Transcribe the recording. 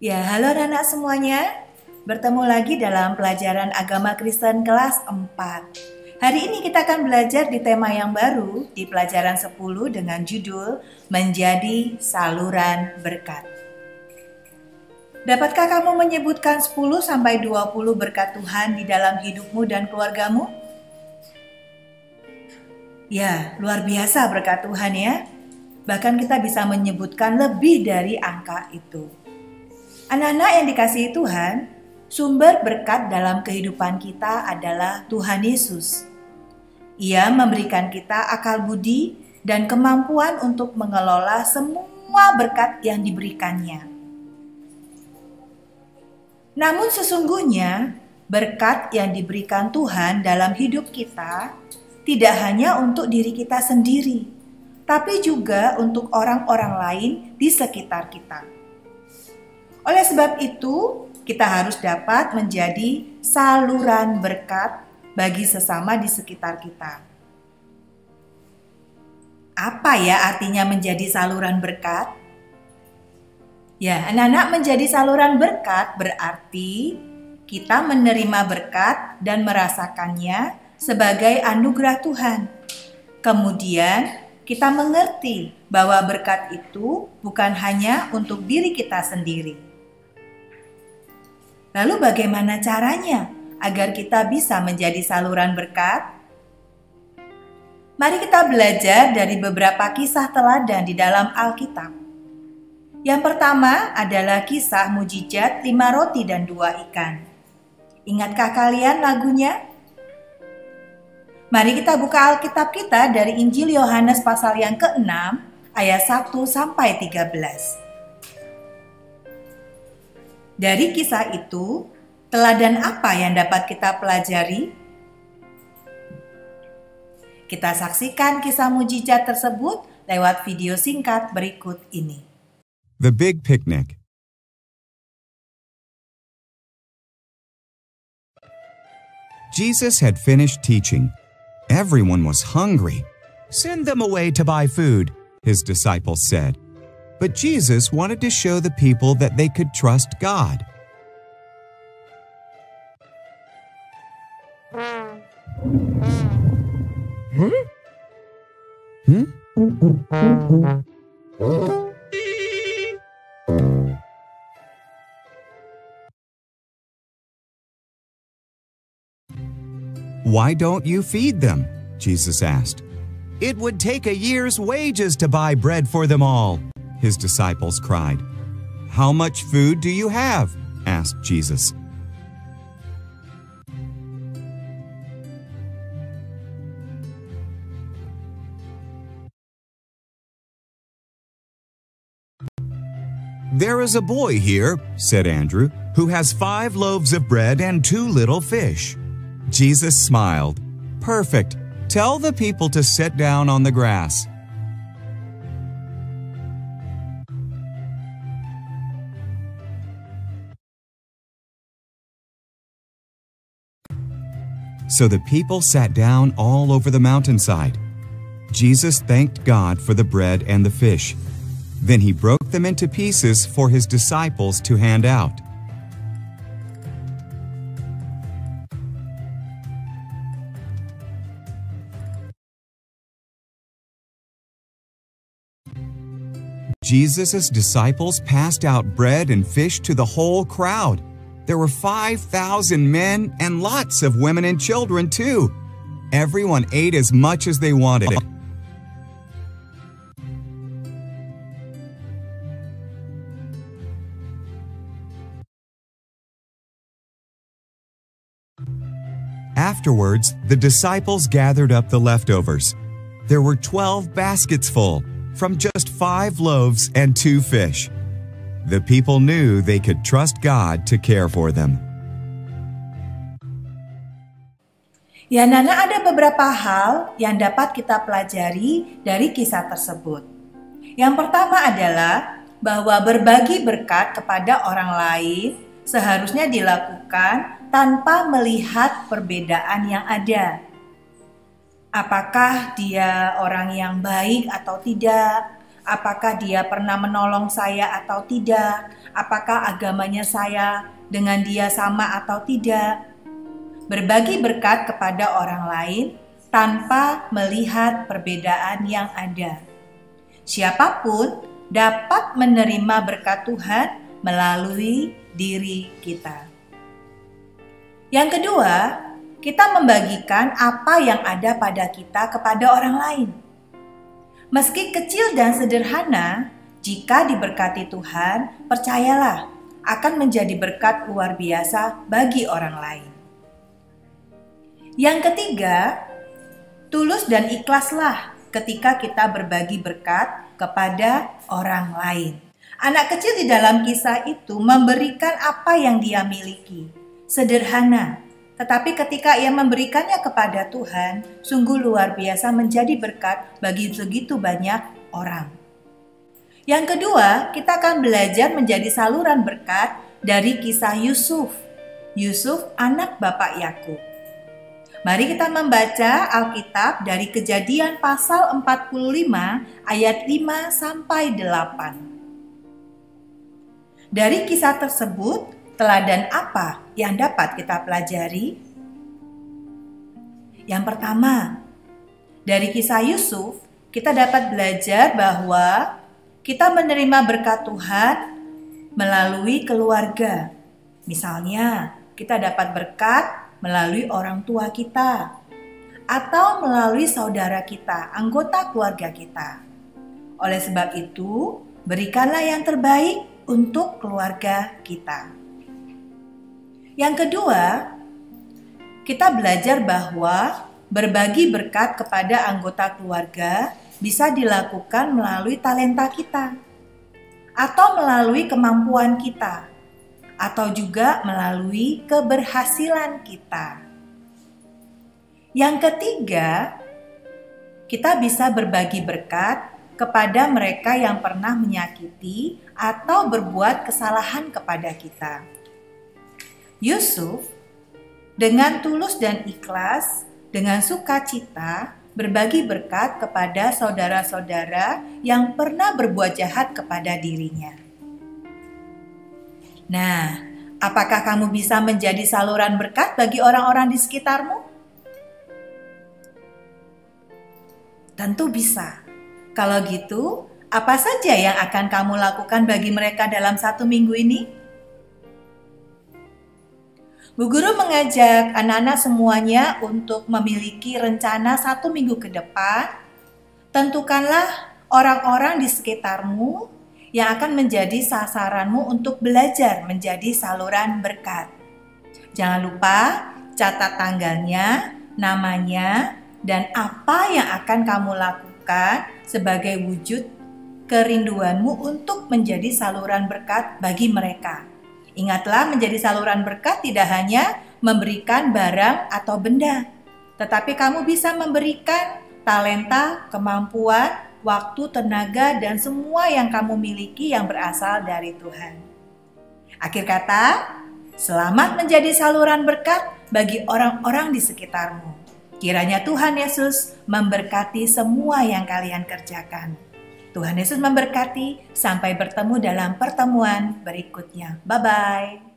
Ya, halo anak-anak semuanya. Bertemu lagi dalam pelajaran agama Kristen kelas 4. Hari ini kita akan belajar di tema yang baru di pelajaran 10 dengan judul Menjadi Saluran Berkat. Dapatkah kamu menyebutkan 10-20 berkat Tuhan di dalam hidupmu dan keluargamu? Ya, luar biasa berkat Tuhan ya. Bahkan kita bisa menyebutkan lebih dari angka itu. Anak-anak yang dikasihi Tuhan, sumber berkat dalam kehidupan kita adalah Tuhan Yesus. Ia memberikan kita akal budi dan kemampuan untuk mengelola semua berkat yang diberikannya. Namun sesungguhnya, berkat yang diberikan Tuhan dalam hidup kita tidak hanya untuk diri kita sendiri, tapi juga untuk orang-orang lain di sekitar kita. Oleh sebab itu, kita harus dapat menjadi saluran berkat bagi sesama di sekitar kita. Apa ya artinya menjadi saluran berkat? Ya, anak-anak, menjadi saluran berkat berarti kita menerima berkat dan merasakannya sebagai anugerah Tuhan. Kemudian, kita mengerti bahwa berkat itu bukan hanya untuk diri kita sendiri. Lalu bagaimana caranya agar kita bisa menjadi saluran berkat? Mari kita belajar dari beberapa kisah teladan di dalam Alkitab. Yang pertama adalah kisah mujizat 5 roti dan 2 ikan. Ingatkah kalian lagunya? Mari kita buka Alkitab kita dari Injil Yohanes pasal yang ke-6 ayat 1-13. Dari kisah itu, teladan apa yang dapat kita pelajari? Kita saksikan kisah mujizat tersebut lewat video singkat berikut ini. The Big Picnic. Jesus had finished teaching. Everyone was hungry. "Send them away to buy food," his disciples said. But Jesus wanted to show the people that they could trust God. Why don't you feed them? Jesus asked. "It would take a year's wages to buy bread for them all," his disciples cried. "How much food do you have?" asked Jesus. "There is a boy here," said Andrew, "who has 5 loaves of bread and 2 little fish." Jesus smiled. "Perfect. Tell the people to sit down on the grass." So the people sat down all over the mountainside. Jesus thanked God for the bread and the fish. Then he broke them into pieces for his disciples to hand out. Jesus' disciples passed out bread and fish to the whole crowd. There were 5,000 men and lots of women and children too. Everyone ate as much as they wanted. Afterwards, the disciples gathered up the leftovers. There were 12 baskets full, from just 5 loaves and 2 fish. The people knew they could trust God to care for them. Ya, Nana, ada beberapa hal yang dapat kita pelajari dari kisah tersebut. Yang pertama adalah bahwa berbagi berkat kepada orang lain seharusnya dilakukan tanpa melihat perbedaan yang ada. Apakah dia orang yang baik atau tidak? apakah dia pernah menolong saya atau tidak, apakah agamanya saya dengan dia sama atau tidak. Berbagi berkat kepada orang lain tanpa melihat perbedaan yang ada. Siapapun dapat menerima berkat Tuhan melalui diri kita. Yang kedua, kita membagikan apa yang ada pada kita kepada orang lain. Meski kecil dan sederhana, jika diberkati Tuhan, percayalah akan menjadi berkat luar biasa bagi orang lain. Yang ketiga, tulus dan ikhlaslah ketika kita berbagi berkat kepada orang lain. Anak kecil di dalam kisah itu memberikan apa yang dia miliki. Sederhana, tetapi ketika ia memberikannya kepada Tuhan, sungguh luar biasa menjadi berkat bagi begitu banyak orang. Yang kedua, kita akan belajar menjadi saluran berkat dari kisah Yusuf. Yusuf anak Bapak Yakub. Mari kita membaca Alkitab dari Kejadian pasal 45 ayat 5 sampai 8. Dari kisah tersebut, teladan apa yang dapat kita pelajari? Yang pertama, dari kisah Yusuf, kita dapat belajar bahwa kita menerima berkat Tuhan melalui keluarga. Misalnya, kita dapat berkat melalui orang tua kita, atau melalui saudara kita, anggota keluarga kita. Oleh sebab itu, berikanlah yang terbaik untuk keluarga kita. Yang kedua, kita belajar bahwa berbagi berkat kepada anggota keluarga bisa dilakukan melalui talenta kita, atau melalui kemampuan kita, atau juga melalui keberhasilan kita. Yang ketiga, kita bisa berbagi berkat kepada mereka yang pernah menyakiti atau berbuat kesalahan kepada kita. Yusuf dengan tulus dan ikhlas, dengan sukacita berbagi berkat kepada saudara-saudara yang pernah berbuat jahat kepada dirinya. Nah, apakah kamu bisa menjadi saluran berkat bagi orang-orang di sekitarmu? Tentu bisa. Kalau gitu, apa saja yang akan kamu lakukan bagi mereka dalam 1 minggu ini? Bu Guru mengajak anak-anak semuanya untuk memiliki rencana 1 minggu ke depan. Tentukanlah orang-orang di sekitarmu yang akan menjadi sasaranmu untuk belajar menjadi saluran berkat. Jangan lupa catat tanggalnya, namanya, dan apa yang akan kamu lakukan sebagai wujud kerinduanmu untuk menjadi saluran berkat bagi mereka. Ingatlah, menjadi saluran berkat tidak hanya memberikan barang atau benda, tetapi kamu bisa memberikan talenta, kemampuan, waktu, tenaga, dan semua yang kamu miliki yang berasal dari Tuhan. Akhir kata, selamat menjadi saluran berkat bagi orang-orang di sekitarmu. Kiranya Tuhan Yesus memberkati semua yang kalian kerjakan. Tuhan Yesus memberkati, sampai bertemu dalam pertemuan berikutnya. Bye-bye.